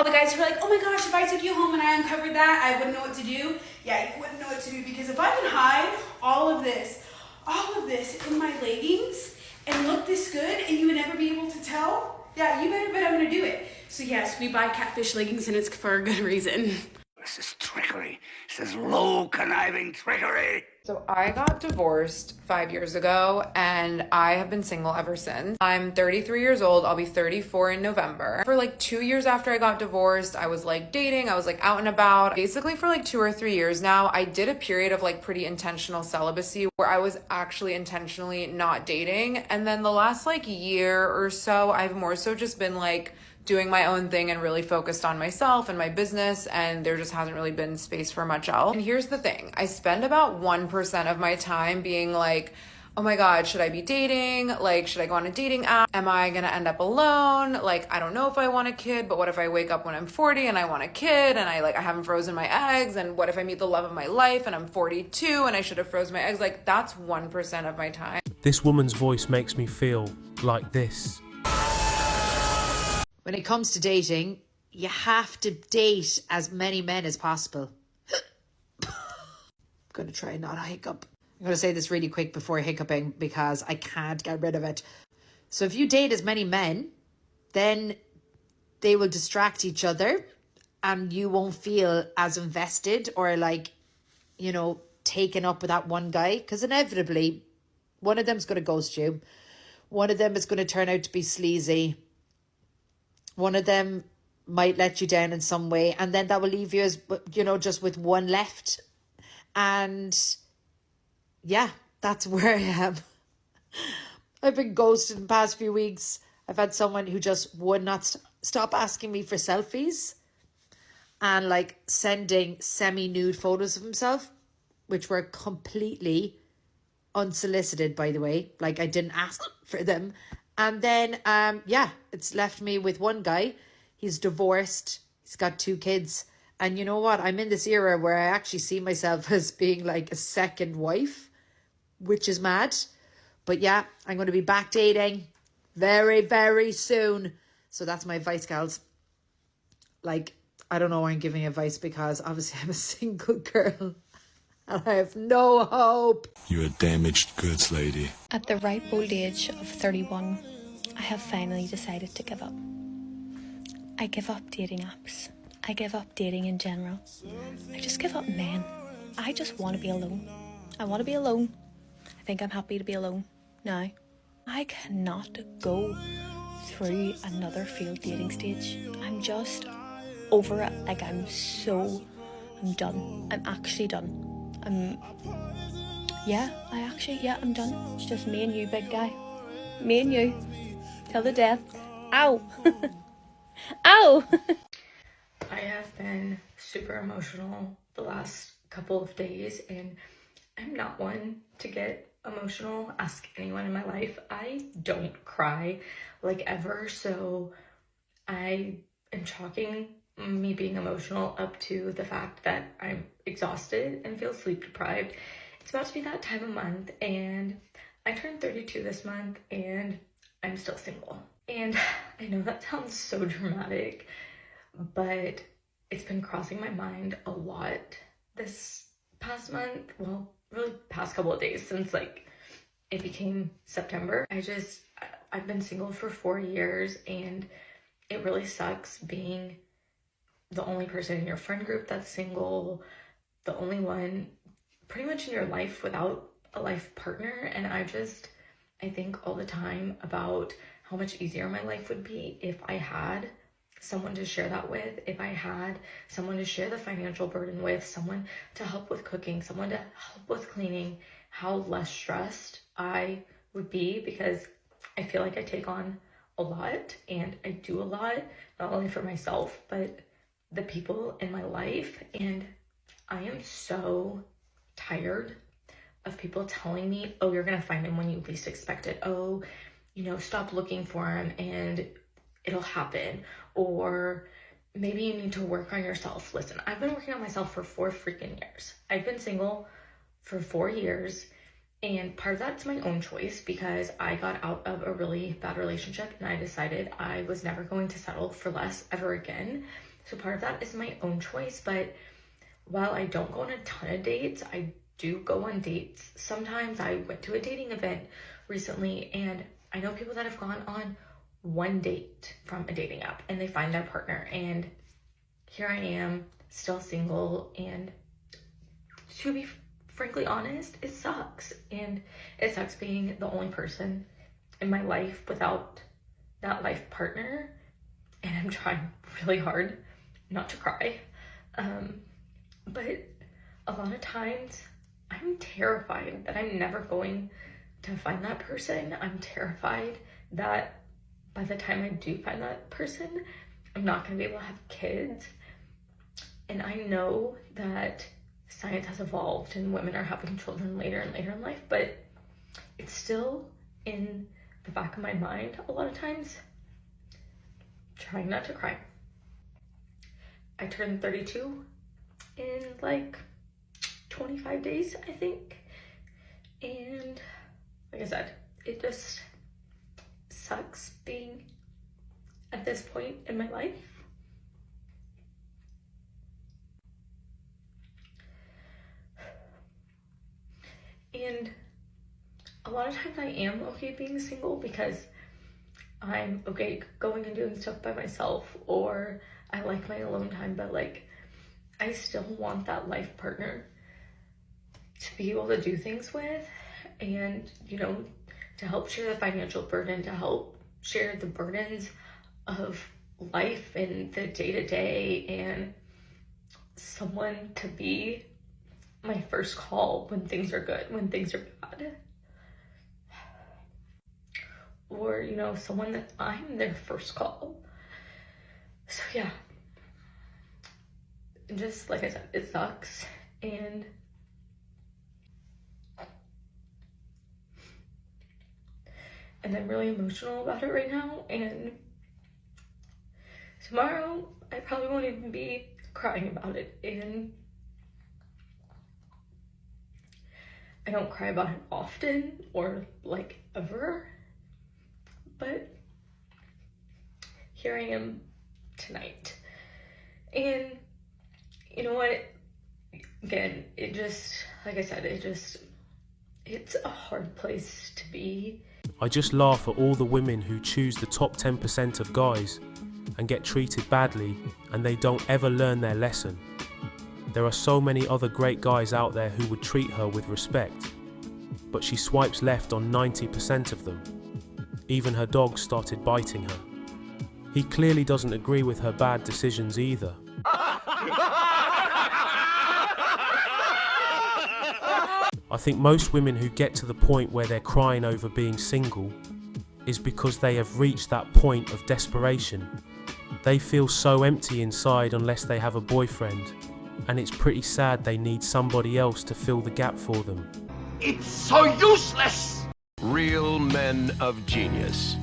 all the guys who are like, oh my gosh, if I took you home and I uncovered that, I wouldn't know what to do. Yeah, you wouldn't know what to do, because if I can hide all of this in my leggings and look this good and you would never be able to tell, yeah, you better bet I'm gonna do it. So yes, we buy catfish leggings and it's for a good reason. This is trickery. This is low conniving trickery. So I got divorced 5 years ago and I have been single ever since. I'm 33 years old. I'll be 34 in November. For like 2 years after I got divorced, I was like dating. I was like out and about. Basically for like 2 or 3 years now, I did a period of like pretty intentional celibacy where I was actually intentionally not dating. And then the last like year or so, I've more so just been like doing my own thing and really focused on myself and my business, and there just hasn't really been space for much else. And here's the thing, I spend about 1% of my time being like, oh my God, should I be dating? Like, should I go on a dating app? Am I gonna end up alone? Like, I don't know if I want a kid, but what if I wake up when I'm 40 and I want a kid and I haven't frozen my eggs? And what if I meet the love of my life and I'm 42 and I should have frozen my eggs? Like, that's 1% of my time. This woman's voice makes me feel like this. When it comes to dating, you have to date as many men as possible. I'm going to try and not hiccup. I'm going to say this really quick before hiccuping because I can't get rid of it. So if you date as many men, then they will distract each other and you won't feel as invested or like, you know, taken up with that one guy, because inevitably one of them's going to ghost you. One of them is going to turn out to be sleazy. One of them might let you down in some way, and then that will leave you as, you know, just with one left. And yeah, that's where I am. I've been ghosted in the past few weeks. I've had someone who just would not stop asking me for selfies and like sending semi-nude photos of himself, which were completely unsolicited, by the way. Like, I didn't ask for them. And then, yeah, it's left me with one guy. He's divorced. He's got 2 kids. And you know what? I'm in this era where I actually see myself as being like a second wife, which is mad. But yeah, I'm going to be back dating very, very soon. So that's my advice, gals. Like, I don't know why I'm giving advice, because obviously I'm a single girl. And I have no hope. You're a damaged goods lady. At the ripe old age of 31, I have finally decided to give up. I give up dating apps. I give up dating in general. I just give up men. I just want to be alone. I want to be alone. I think I'm happy to be alone now. I cannot go through another failed dating stage. I'm just over it. Like, I'm done. I'm actually done. I'm done. It's just me and you, big guy. Me and you. Till the death. Ow! Ow! I have been super emotional the last couple of days, and I'm not one to get emotional. Ask anyone in my life. I don't cry like ever, so I am chalking me being emotional up to the fact that I'm exhausted and feel sleep deprived. It's about to be that time of month, and I turned 32 this month, and I'm still single. And I know that sounds so dramatic, but it's been crossing my mind a lot this past month. Well, really past couple of days since like it became September. I've been single for 4 years, and it really sucks being the only person in your friend group that's single, the only one pretty much in your life without a life partner. And I think all the time about how much easier my life would be if I had someone to share that with, if I had someone to share the financial burden with, someone to help with cooking, someone to help with cleaning, how less stressed I would be, because I feel like I take on a lot and I do a lot, not only for myself, but the people in my life. And I am so tired of people telling me, oh, you're gonna find him when you least expect it. Oh, you know, stop looking for him and it'll happen. Or maybe you need to work on yourself. Listen, I've been working on myself for 4 freaking years. I've been single for 4 years, and part of that's my own choice because I got out of a really bad relationship and I decided I was never going to settle for less ever again. So part of that is my own choice, but while I don't go on a ton of dates, I do go on dates. Sometimes I went to a dating event recently, and I know people that have gone on one date from a dating app and they find their partner, and here I am still single. And to be frankly honest, it sucks. And it sucks being the only person in my life without that life partner, and I'm trying really hard not to cry. But a lot of times I'm terrified that I'm never going to find that person. I'm terrified that by the time I do find that person, I'm not going to be able to have kids. And I know that science has evolved and women are having children later and later in life, but it's still in the back of my mind a lot of times, trying not to cry. I turned 32 in like 25 days, I think. And like I said, it just sucks being at this point in my life. And a lot of times I am okay being single because I'm okay going and doing stuff by myself, or I like my alone time, but like I still want that life partner to be able to do things with, and you know, to help share the financial burden, to help share the burdens of life and the day-to-day, and someone to be my first call when things are good, when things are bad. Or, you know, someone that I'm their first call. So yeah, just like I said, it sucks, and I'm really emotional about it right now, and tomorrow I probably won't even be crying about it. And I don't cry about it often or like ever, but here I am tonight. And you know what, again, it just, like I said, it's a hard place to be. I just laugh at all the women who choose the top 10% of guys and get treated badly, and they don't ever learn their lesson. There are so many other great guys out there who would treat her with respect, but she swipes left on 90% of them. Even her dog started biting her. He clearly doesn't agree with her bad decisions either. I think most women who get to the point where they're crying over being single is because they have reached that point of desperation. They feel so empty inside unless they have a boyfriend, and it's pretty sad they need somebody else to fill the gap for them. It's so useless! Real men of genius.